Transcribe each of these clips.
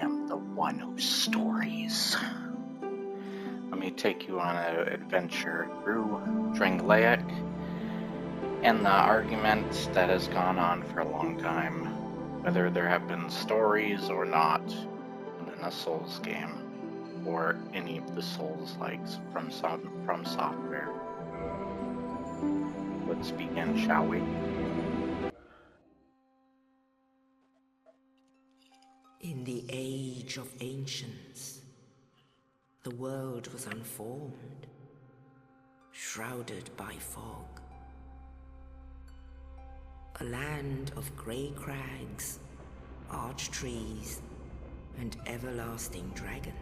am the one whose stories. Let me take you on an adventure through Drangleic and the argument that has gone on for a long time, whether there have been stories or not in a Souls game, or any of the Souls-likes from Fromsoftware. Let's begin, shall we? In the age of ancients, the world was unformed, shrouded by fog. A land of grey crags, arch trees, and everlasting dragons.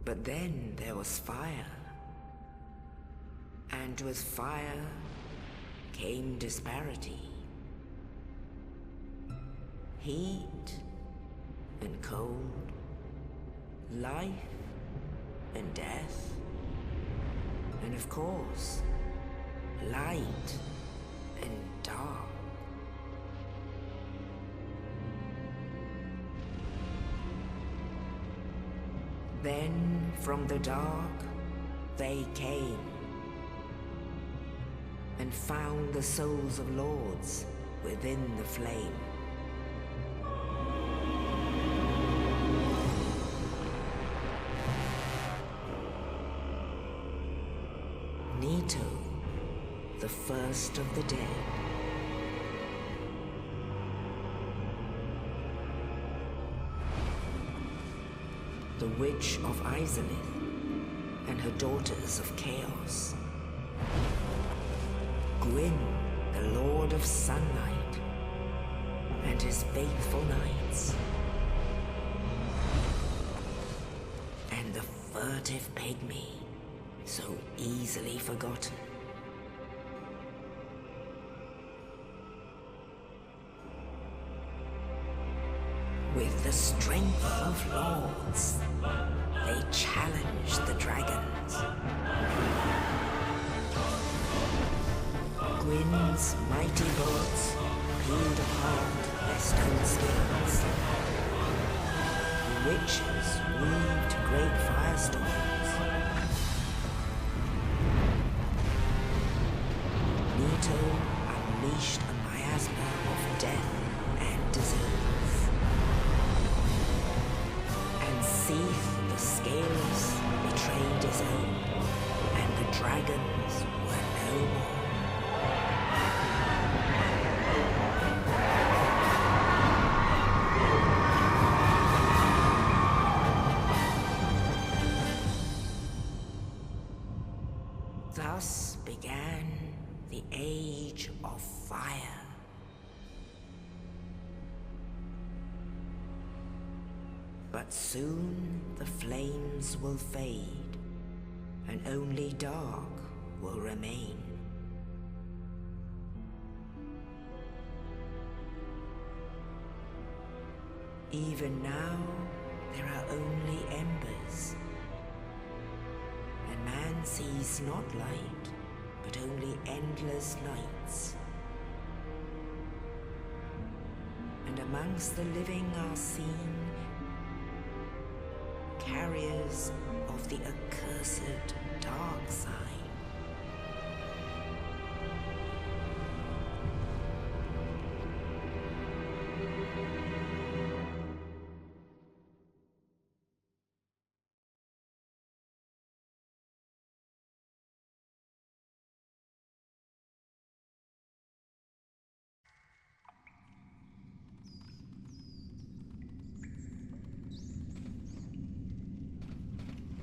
But then there was fire, and with fire came disparity. Heat and cold, life and death, and of course, light and dark. Then from the dark they came and found the souls of lords within the flame. Nito, the first of the dead. The Witch of Izalith and her daughters of Chaos. Gwyn, the Lord of Sunlight, and his faithful knights. And the furtive pygmy, so easily forgotten. With the strength of lords, they challenged the dragons. Gwyn's mighty bolts peeled apart their stone skins. The witches weaved great firestorms. Nito unleashed a miasma of death and disease. And Seath, the Scaleless, betrayed his own, and the dragons were no more. Thus began the Age of Fire. But soon the flames will fade, and only dark will remain. Even now, there are only embers. And man sees not light, but only endless nights. And amongst the living are seen carriers of the accursed dark side.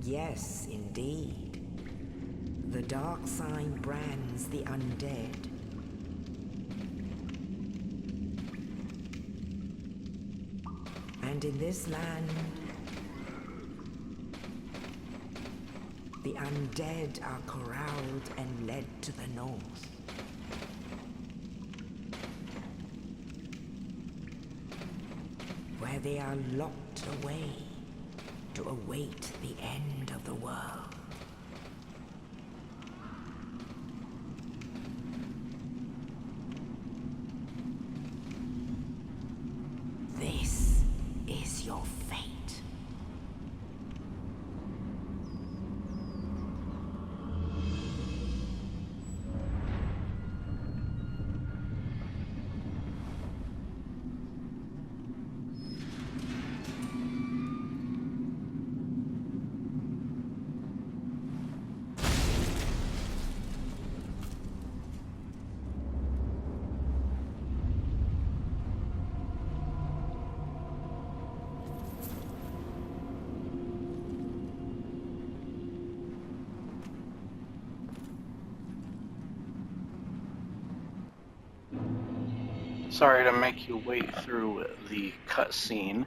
Yes, indeed. The dark sign brands the undead. And in this land, the undead are corralled and led to the north. Where they are locked away to await the end of the world. Sorry to make you wait through the cutscene,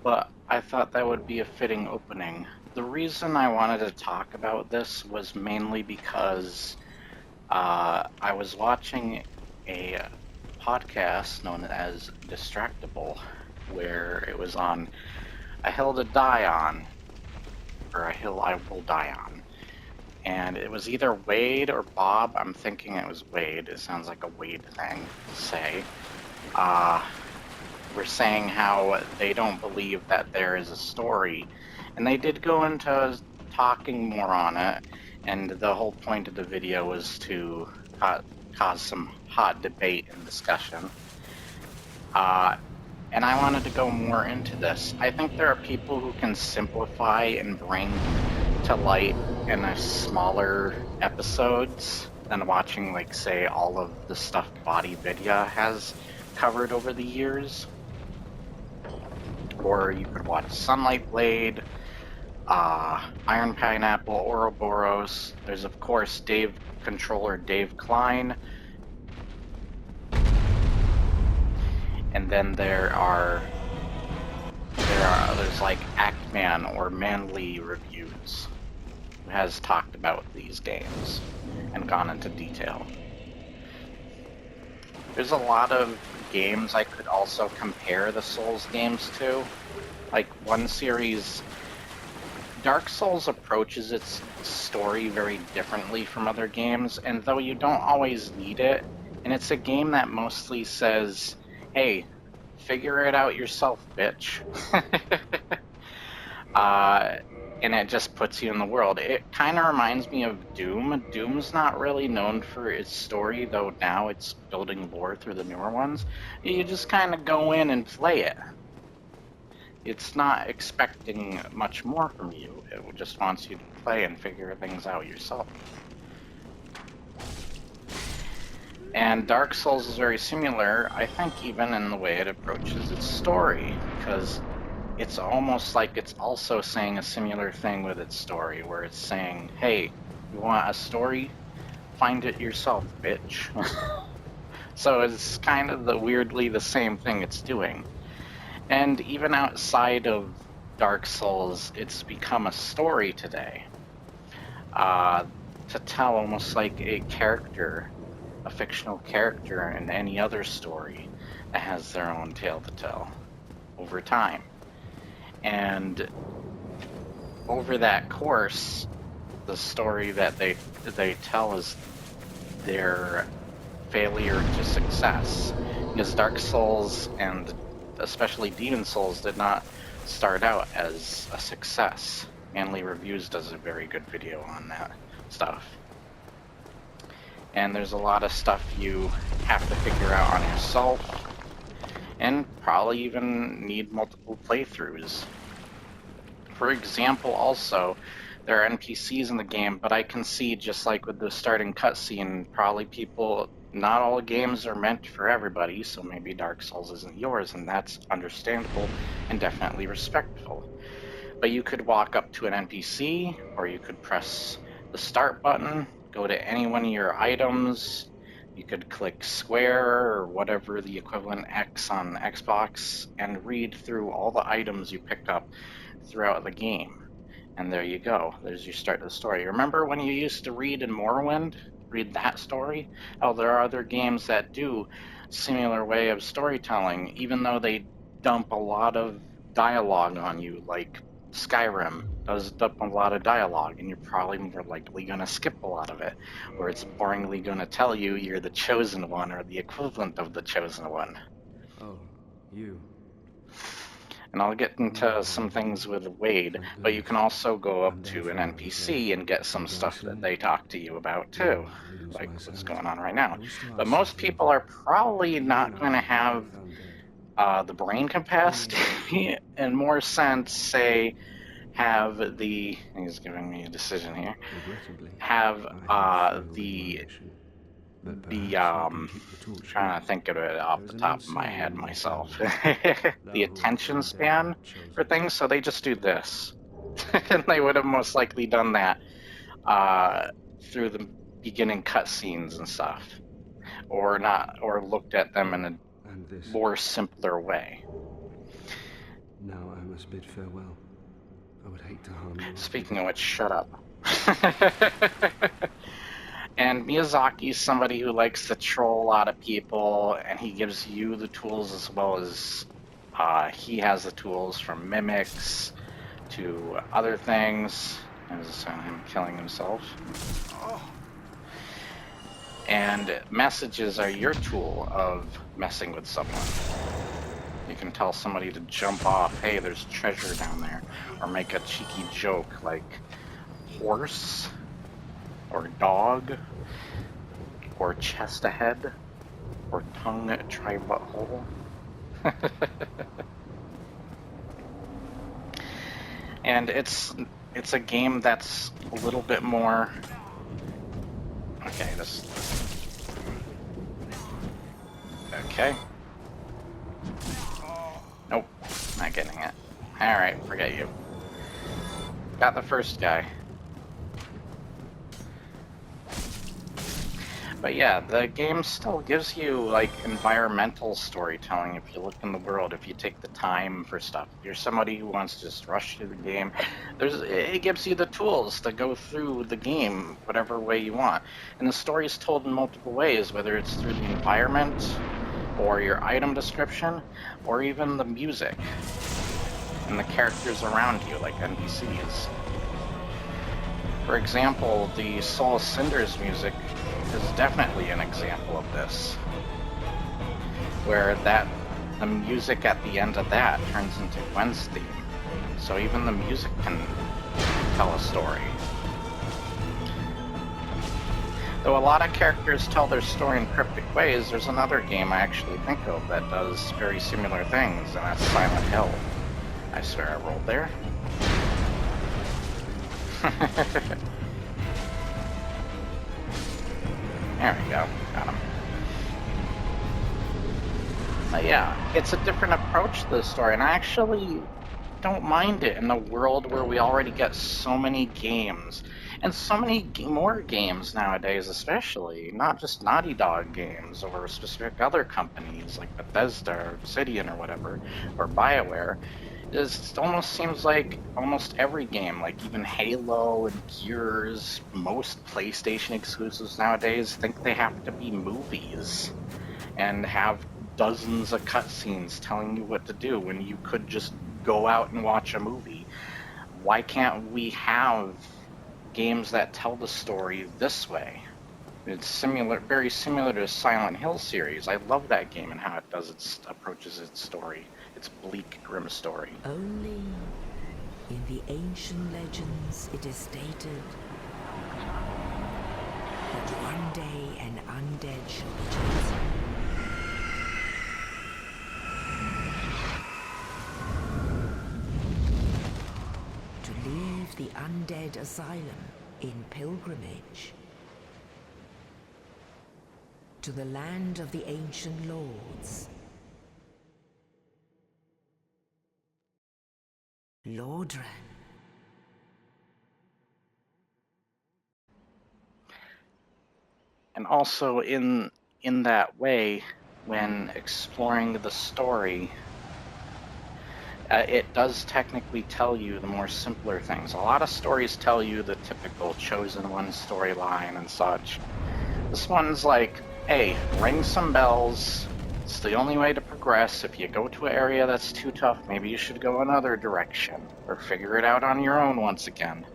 but I thought that would be a fitting opening. The reason I wanted to talk about this was mainly because I was watching a podcast known as Distractable, where it was on a hill to die on, or a hill I will die on. And it was either Wade or Bob. I'm thinking it was Wade. It sounds like a Wade thing to say. Were saying how they don't believe that there is a story. And they did go into talking more on it. And the whole point of the video was to cause some hot debate and discussion. And I wanted to go more into this. I think there are people who can simplify and bring to light in a smaller episodes than watching, like, say, all of the stuff Body Vidya has covered over the years. Or you could watch Sunlight Blade, Iron Pineapple, Ouroboros. There's, of course, Controller Dave Klein. And then there are others like Actman or Manly Reviews, who has talked about these games and gone into detail. There's a lot of games I could also compare the Souls games to. Like one series, Dark Souls approaches its story very differently from other games, and though you don't always need it, and it's a game that mostly says, hey, figure it out yourself, bitch. And it just puts you in the world. It kind of reminds me of Doom. Doom's not really known for its story, though now it's building lore through the newer ones. You just kind of go in and play it. It's not expecting much more from you. It just wants you to play and figure things out yourself. And Dark Souls is very similar, I think, even in the way it approaches its story, because it's almost like it's also saying a similar thing with its story, where it's saying, hey, you want a story? Find it yourself, bitch. So it's kind of weirdly the same thing it's doing. And even outside of Dark Souls, it's become a story today. To tell almost like a character, a fictional character in any other story that has their own tale to tell over time. And over that course, the story that they tell is their failure to success. Because Dark Souls and especially Demon Souls did not start out as a success. Manly Reviews does a very good video on that stuff. And there's a lot of stuff you have to figure out on yourself, and probably even need multiple playthroughs. For example, also, there are NPCs in the game, but I can see, just like with the starting cutscene, probably not all games are meant for everybody, so maybe Dark Souls isn't yours, and that's understandable and definitely respectful. But you could walk up to an NPC, or you could press the start button, go to any one of your items. You could click square or whatever the equivalent X on Xbox and read through all the items you picked up throughout the game. And there you go. There's your start of the story. Remember when you used to read in Morrowind? Read that story? Oh, there are other games that do similar way of storytelling, even though they dump a lot of dialogue on you, like Skyrim does dump a lot of dialogue, and you're probably more likely going to skip a lot of it, or it's boringly going to tell you you're the chosen one or the equivalent of the chosen one. Oh, you. And I'll get into some things with Wade, but you can also go up to an NPC and get some stuff that they talk to you about too, like what's going on right now. But most people are probably not going to have the brain capacity in more sense, say, have the, he's giving me a decision here, have trying to think of it off the top of my head myself, the attention span for things, so they just do this. And they would have most likely done that through the beginning cutscenes and stuff, or not, or looked at them in this. more simpler way. Now I must bid farewell. I would hate to harm you. Speaking of which, shut up. And Miyazaki's somebody who likes to troll a lot of people, and he gives you the tools as well as he has the tools from mimics to other things. There's him killing himself. And messages are your tool of messing with someone. You can tell somebody to jump off, hey, there's treasure down there. Or make a cheeky joke like horse, or dog, or chest ahead, or tongue try butthole. And it's a game that's a little bit more... Okay, this... Okay. Nope, not getting it. Alright, forget you. Got the first guy. But yeah, the game still gives you, like, environmental storytelling if you look in the world, if you take the time for stuff. If you're somebody who wants to just rush through the game, it gives you the tools to go through the game whatever way you want. And the story is told in multiple ways, whether it's through the environment, or your item description, or even the music, and the characters around you, like NPCs. For example, the Soul of Cinders music is definitely an example of this, where the music at the end of that turns into Gwen's theme. So even the music can tell a story. Though a lot of characters tell their story in cryptic ways, there's another game I actually think of that does very similar things, and that's Silent Hill. I swear I rolled there. There we go, got him. But yeah, it's a different approach to the story, and I actually don't mind it in a world where we already get so many games, and so many more games nowadays especially, not just Naughty Dog games or specific other companies like Bethesda or Obsidian or whatever, or BioWare. It almost seems like almost every game, like even Halo and Gears, most PlayStation exclusives nowadays think they have to be movies and have dozens of cutscenes telling you what to do when you could just go out and watch a movie. Why can't we have games that tell the story this way? It's similar, very similar to the Silent Hill series. I love that game and how it approaches its story. Its bleak, grim story. Only in the ancient legends it is stated that one day an undead shall be chosen. To leave the undead asylum in pilgrimage to the land of the ancient lords. Lordran. And also in that way, when exploring the story, it does technically tell you the more simpler things. A lot of stories tell you the typical chosen one storyline and such. This one's like, hey, ring some bells. It's the only way to progress. If you go to an area that's too tough, maybe you should go another direction, or figure it out on your own once again.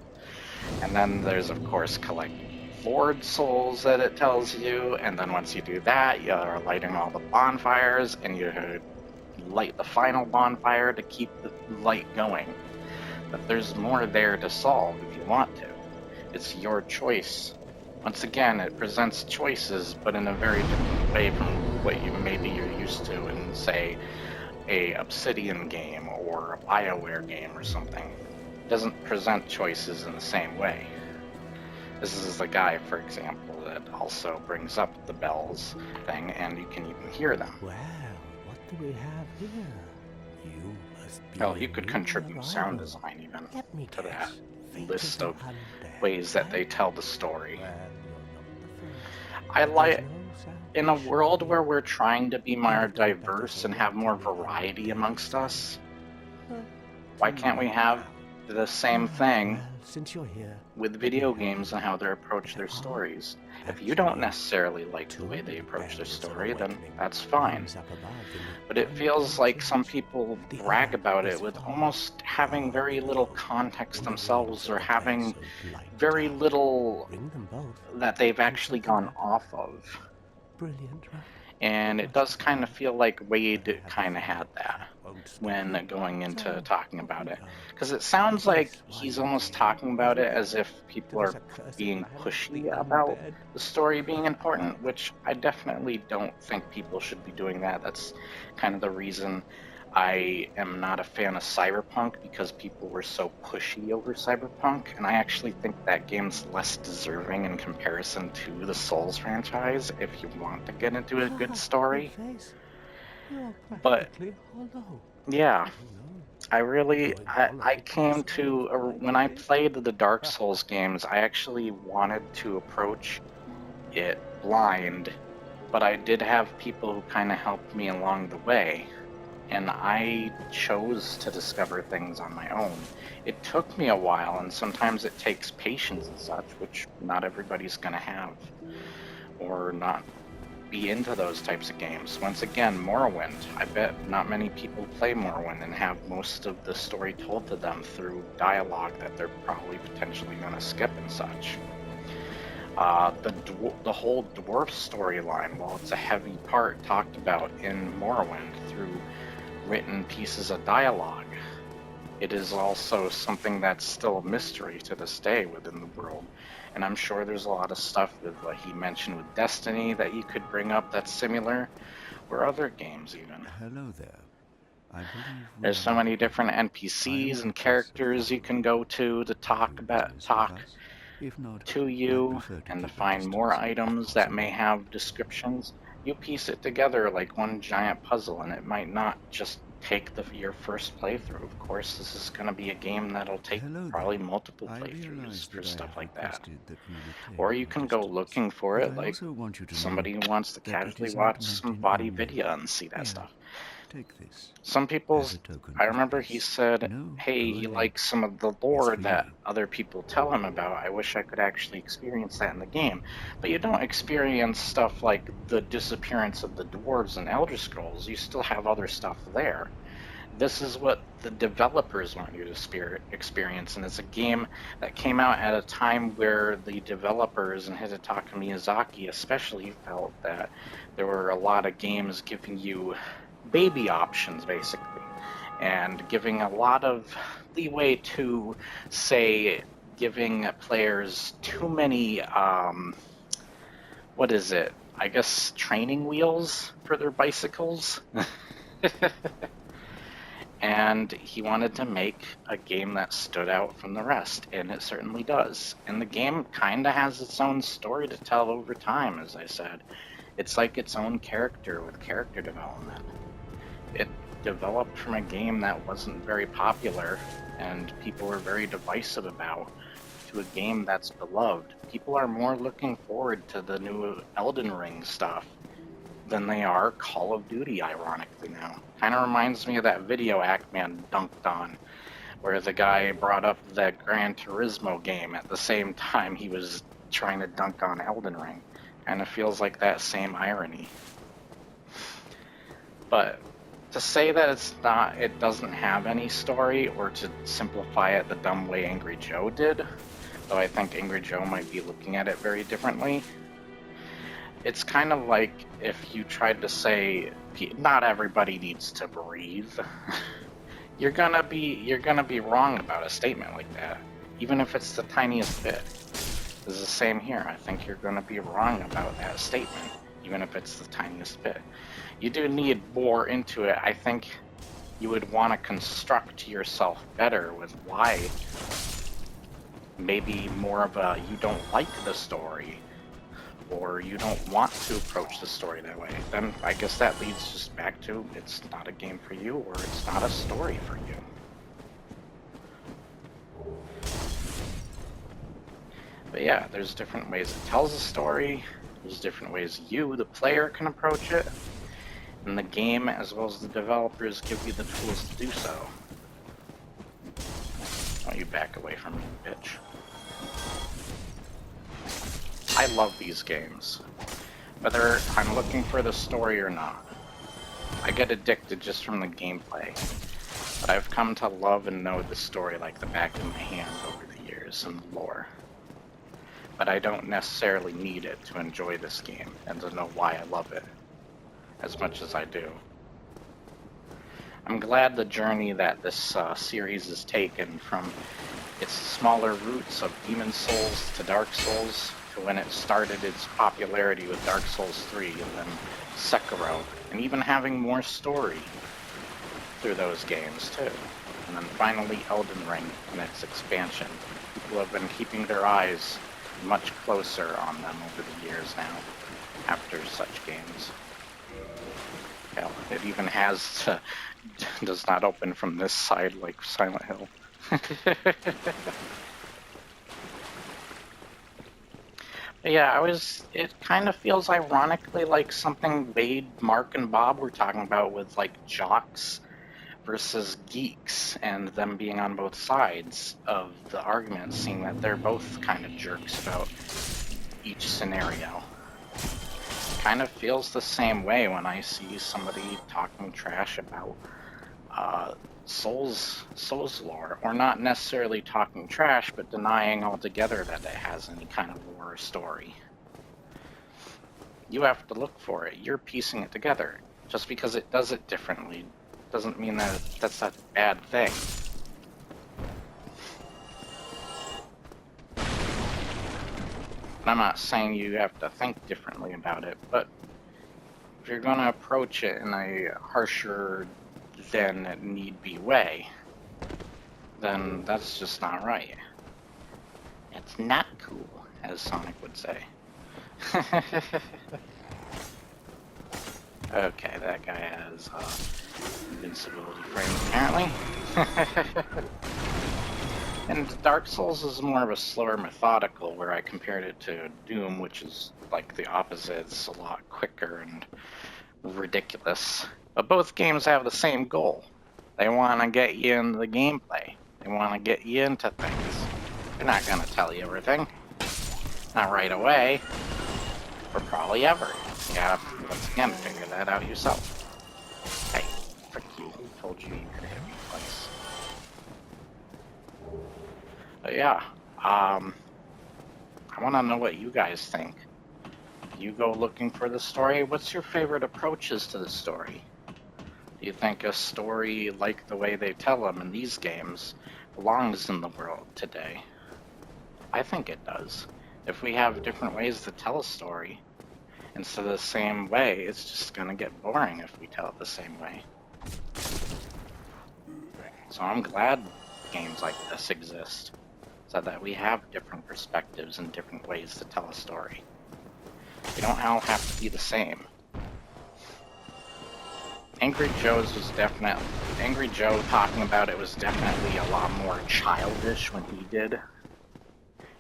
And then there's, of course, collect Lord souls that it tells you, and then once you do that, you're lighting all the bonfires, and you light the final bonfire to keep the light going. But there's more there to solve if you want to. It's your choice. Once again, it presents choices, but in a very different way from what you're used to in, say, a Obsidian game or a BioWare game or something. It doesn't present choices in the same way. This is the guy, for example, that also brings up the bells thing, and you can even hear them. Well, what do we have here? You must be. Well, you could contribute sound design even to that list of ways that they tell the story. I in a world where we're trying to be more diverse and have more variety amongst us, why can't we have the same thing Well, since you're here, with video games and how they approach their stories? If you don't necessarily like the way they approach their story, then that's fine. But it feels like some people brag about it with almost having very little context themselves, or having very little Bring them both. that they've actually gone off of. Brilliant, right? And it does kind of feel like Wade kind of had that when going into talking about it. Because it sounds like he's almost talking about it as if people are being pushy about the story being important, which I definitely don't think people should be doing that. That's kind of the reason I am not a fan of Cyberpunk, because people were so pushy over Cyberpunk, and I actually think that game's less deserving in comparison to the Souls franchise if you want to get into a good story. But yeah, I came to, when I played the Dark Souls games, I actually wanted to approach it blind, but I did have people who kind of helped me along the way. And I chose to discover things on my own. It took me a while, and sometimes it takes patience and such, which not everybody's going to have, or not be into those types of games. Once again, Morrowind. I bet not many people play Morrowind and have most of the story told to them through dialogue that they're probably potentially going to skip and such. The whole dwarf storyline, while it's a heavy part talked about in Morrowind through written pieces of dialogue, it is also something that's still a mystery to this day within the world. And I'm sure there's a lot of stuff with what he mentioned with Destiny that you could bring up that's similar, or other games even. Hello there. There's so many different NPCs and characters you can go to talk to you, and to find more items that may have descriptions. You piece it together like one giant puzzle, and it might not just take your first playthrough. Of course, this is going to be a game that'll take probably multiple playthroughs for stuff like that. Or you can go looking for it like somebody who wants to casually watch some body video and see that stuff. Some people, I remember he said, hey, he likes some of the lore that other people tell him about. I wish I could actually experience that in the game. But you don't experience stuff like the disappearance of the dwarves in Elder Scrolls. You still have other stuff there. This is what the developers want you to experience, and it's a game that came out at a time where the developers and Hidetaka Miyazaki especially felt that there were a lot of games giving you baby options, basically, and giving a lot of leeway to, say, giving players too many, what is it? I guess training wheels for their bicycles. And he wanted to make a game that stood out from the rest, and it certainly does. And the game kind of has its own story to tell over time, as I said. It's like its own character with character development. It developed from a game that wasn't very popular and people were very divisive about, to a game that's beloved. People are more looking forward to the new Elden Ring stuff than they are Call of Duty, ironically now. Kind of reminds me of that video Ackman dunked on, where the guy brought up the Gran Turismo game at the same time he was trying to dunk on Elden Ring. Kind of feels like that same irony. But to say that it doesn't have any story, or to simplify it the dumb way Angry Joe did, though I think Angry Joe might be looking at it very differently, it's kind of like if you tried to say not everybody needs to breathe. You're gonna be wrong about a statement like that, even if it's the tiniest bit. It's the same here. I think you're gonna be wrong about that statement, even if it's the tiniest bit. You do need more into it. I think you would want to construct yourself better with why. Maybe more of a you don't like the story, or you don't want to approach the story that way. Then I guess that leads just back to it's not a game for you, or it's not a story for you. But yeah, there's different ways it tells a story. There's different ways you, the player, can approach it, and the game, as well as the developers, give you the tools to do so. Don't you back away from me, bitch. I love these games, whether I'm looking for the story or not. I get addicted just from the gameplay, but I've come to love and know the story like the back of my hand over the years and the lore. But I don't necessarily need it to enjoy this game and to know why I love it as much as I do. I'm glad the journey that this series has taken from its smaller roots of Demon Souls to Dark Souls to when it started its popularity with Dark Souls 3 and then Sekiro, and even having more story through those games too. And then finally Elden Ring and its expansion. People have been keeping their eyes much closer on them over the years now, after such games. Hell, it even does not open from this side like Silent Hill. But yeah, it kind of feels ironically like something Wade, Mark, and Bob were talking about with like jocks versus geeks and them being on both sides of the argument, seeing that they're both kind of jerks about each scenario. It kind of feels the same way when I see somebody talking trash about Souls lore, or not necessarily talking trash, but denying altogether that it has any kind of lore or story. You have to look for it. You're piecing it together. Just because it does it differently doesn't mean that that's a bad thing. And I'm not saying you have to think differently about it, but if you're going to approach it in a harsher than need be way, then that's just not right. It's not cool, as Sonic would say. Okay, that guy has invincibility frame, apparently. And Dark Souls is more of a slower methodical, where I compared it to Doom, which is like the opposite. It's a lot quicker and ridiculous. But both games have the same goal. They want to get you into the gameplay. They want to get you into things. They're not going to tell you everything. Not right away. Or probably ever. You gotta, once again, figure that out yourself. Hey, frick you. I told you you could hit me twice. But yeah, I want to know what you guys think. You go looking for the story. What's your favorite approaches to the story? Do you think a story like the way they tell them in these games belongs in the world today? I think it does. If we have different ways to tell a story instead of the same way, it's just gonna get boring if we tell it the same way. So I'm glad games like this exist, so that we have different perspectives and different ways to tell a story. We don't all have to be the same. Angry Joe talking about it was definitely a lot more childish when he did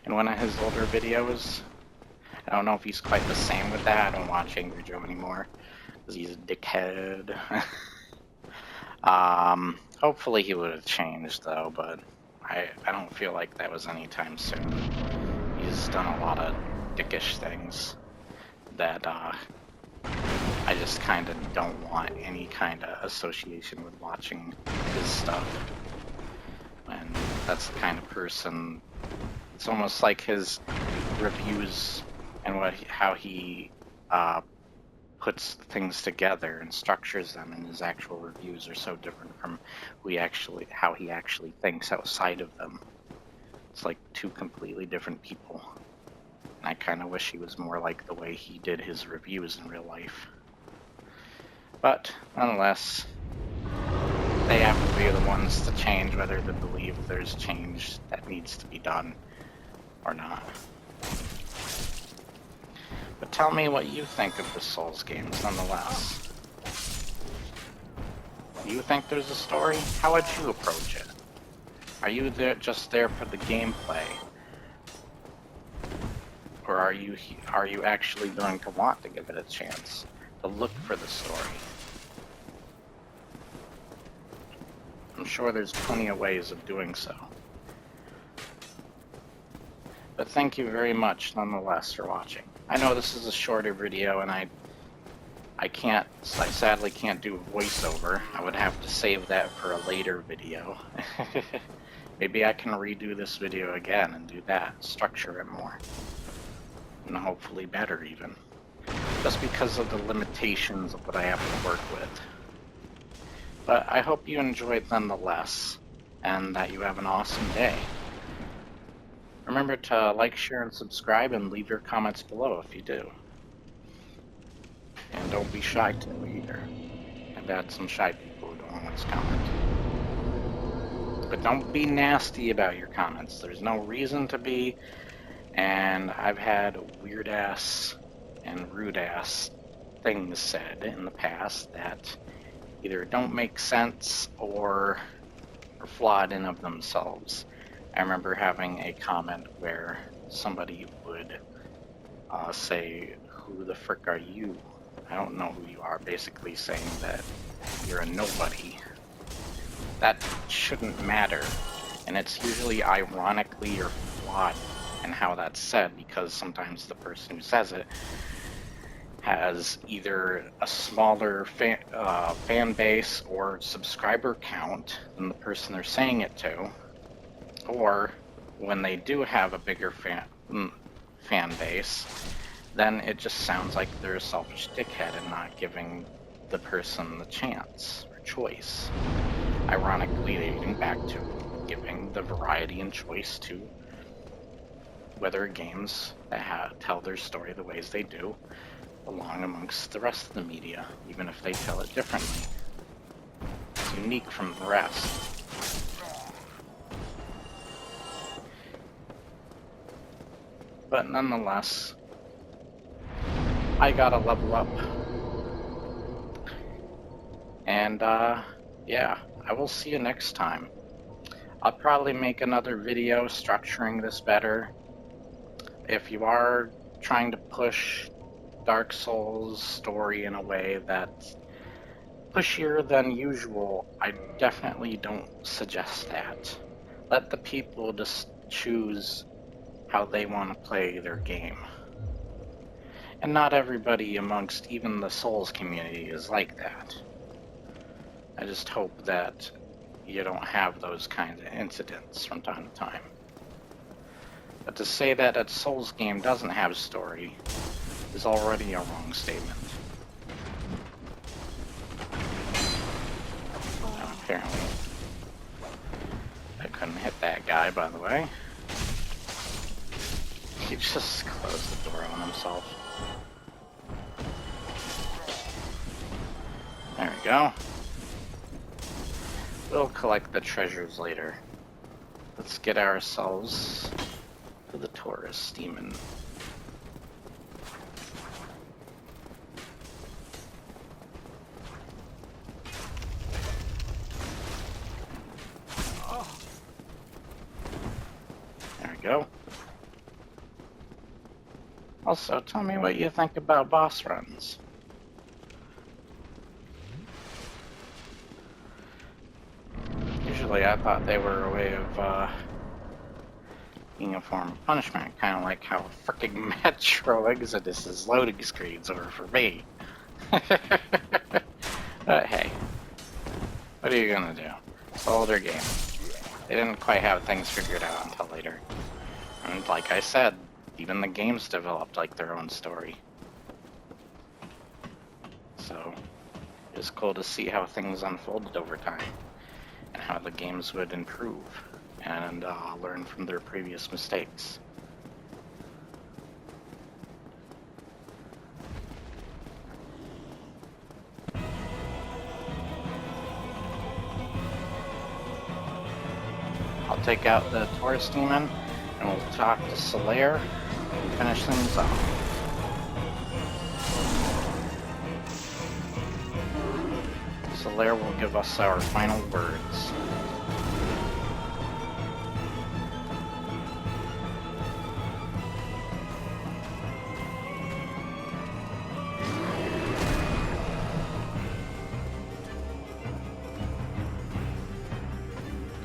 in one of his older videos. I don't know if he's quite the same with that. I don't watch Angry Joe anymore because he's a dickhead. Hopefully he would have changed though, but I don't feel like that was anytime soon. He's done a lot of dickish things that I just kind of don't want any kind of association with watching his stuff. And that's the kind of person, it's almost like his reviews and how he puts things together and structures them in his actual reviews are so different from how he actually thinks outside of them. It's like two completely different people. And I kind of wish he was more like the way he did his reviews in real life. But nonetheless, they have to be the ones to change whether they believe there's change that needs to be done or not. But tell me what you think of the Souls games nonetheless. Do you think there's a story? How would you approach it? Are you just there for the gameplay? Or or are you actually going to want to give it a chance to look for the story? I'm sure there's plenty of ways of doing so. But thank you very much nonetheless for watching. I know this is a shorter video and I sadly can't do a voiceover. I would have to save that for a later video. Maybe I can redo this video again and do that, structure it more. And hopefully better even. Just because of the limitations of what I have to work with. But I hope you enjoyed nonetheless, and that you have an awesome day. Remember to like, share, and subscribe, and leave your comments below if you do. And don't be shy to either. I've had some shy people who don't want to comment. But don't be nasty about your comments. There's no reason to be, and I've had weird-ass and rude-ass things said in the past that either don't make sense or are flawed in of themselves. I remember having a comment where somebody would say, "Who the frick are you? I don't know who you are," basically saying that you're a nobody. That shouldn't matter, and it's usually ironically or flawed in how that's said, because sometimes the person who says it has either a smaller fan base or subscriber count than the person they're saying it to, or when they do have a bigger fan base, then it just sounds like they're a selfish dickhead and not giving the person the chance or choice. Ironically, dating back to giving the variety and choice to whether games that tell their story the ways they do along amongst the rest of the media, even if they tell it differently. It's unique from the rest. But nonetheless, I gotta level up. And yeah, I will see you next time. I'll probably make another video structuring this better. If you are trying to push Dark Souls story in a way that's pushier than usual, I definitely don't suggest that. Let the people just choose how they want to play their game. And not everybody amongst even the Souls community is like that. I just hope that you don't have those kinds of incidents from time to time. But to say that a Souls game doesn't have a story is already a wrong statement. Apparently, I couldn't hit that guy, by the way. He just closed the door on himself. There we go. We'll collect the treasures later. Let's get ourselves to the Taurus demon. There we go. Also, tell me what you think about boss runs. Usually I thought they were a way of being a form of punishment, kind of like how frickin' Metro Exodus's loading screens were for me. But hey, what are you gonna do? It's an older game. They didn't quite have things figured out until later. And like I said, even the games developed like their own story. So, it's cool to see how things unfolded over time, and how the games would improve and learn from their previous mistakes. I'll take out the Taurus demon, and we'll talk to Solaire and finish things off. Solaire will give us our final words.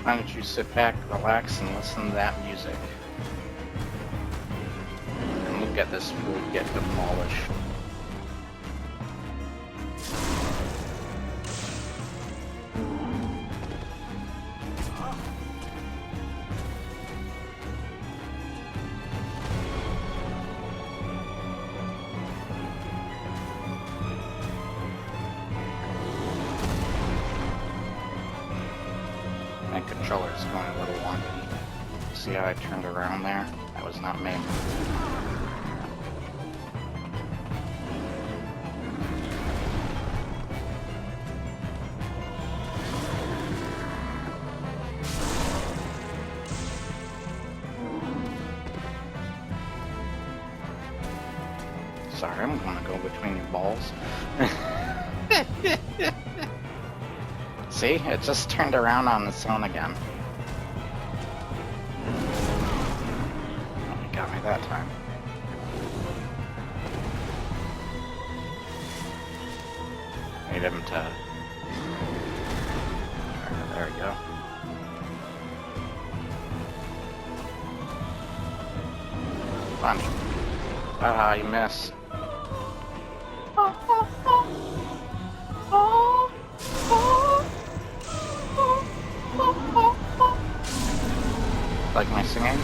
Why don't you sit back, relax, and listen to that music? And look at this food get demolished. My controller's going a little wonky. See how I turned around there? That was not me. Sorry, I'm gonna go between your balls. See? It just turned around on its own again. Oh, you got me that time. Need him to... There we go. Funny. Ah, you missed. Like my singing?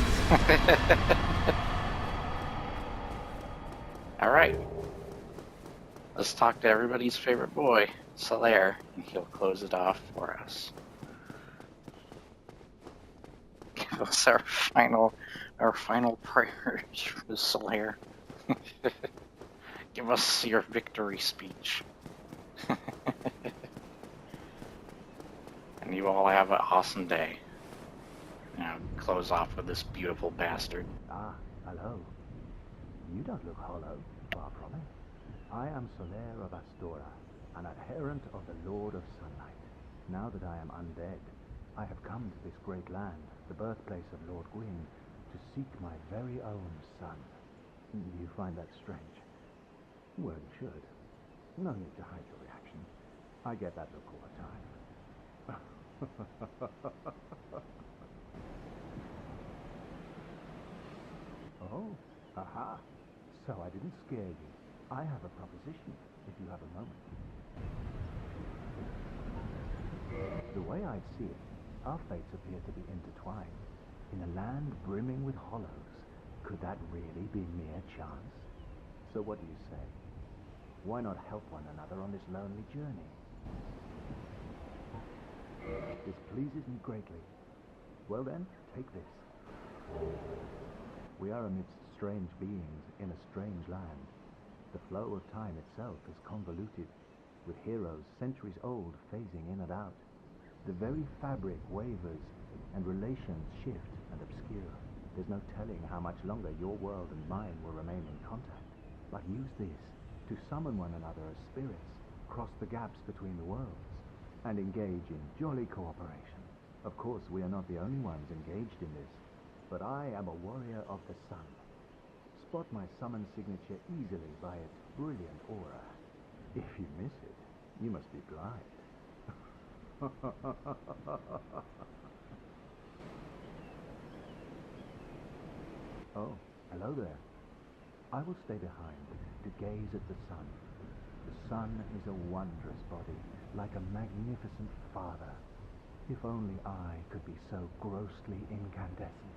Alright. Let's talk to everybody's favorite boy, Solaire, and he'll close it off for us. Give us our final prayers for Solaire. Give us your victory speech. And you all have an awesome day. Now, close off with this beautiful bastard. Ah, hello. You don't look hollow, far from it. I am Solaire of Astora, an adherent of the Lord of Sunlight. Now that I am undead, I have come to this great land, the birthplace of Lord Gwyn, to seek my very own son. Do you find that strange? Well, you should. No need to hide your reaction. I get that look all the time. Oh, aha. So I didn't scare you. I have a proposition, if you have a moment. The way I see it, our fates appear to be intertwined. In a land brimming with hollows, could that really be mere chance? So what do you say? Why not help one another on this lonely journey? This pleases me greatly. Well then, take this. We are amidst strange beings in a strange land. The flow of time itself is convoluted, with heroes centuries old phasing in and out. The very fabric wavers, and relations shift and obscure. There's no telling how much longer your world and mine will remain in contact. But use this to summon one another as spirits, cross the gaps between the worlds, and engage in jolly cooperation. Of course, we are not the only ones engaged in this, but I am a warrior of the sun. Spot my summon signature easily by its brilliant aura. If you miss it, you must be blind. Oh, hello there. I will stay behind to gaze at the sun. The sun is a wondrous body, like a magnificent father. If only I could be so grossly incandescent.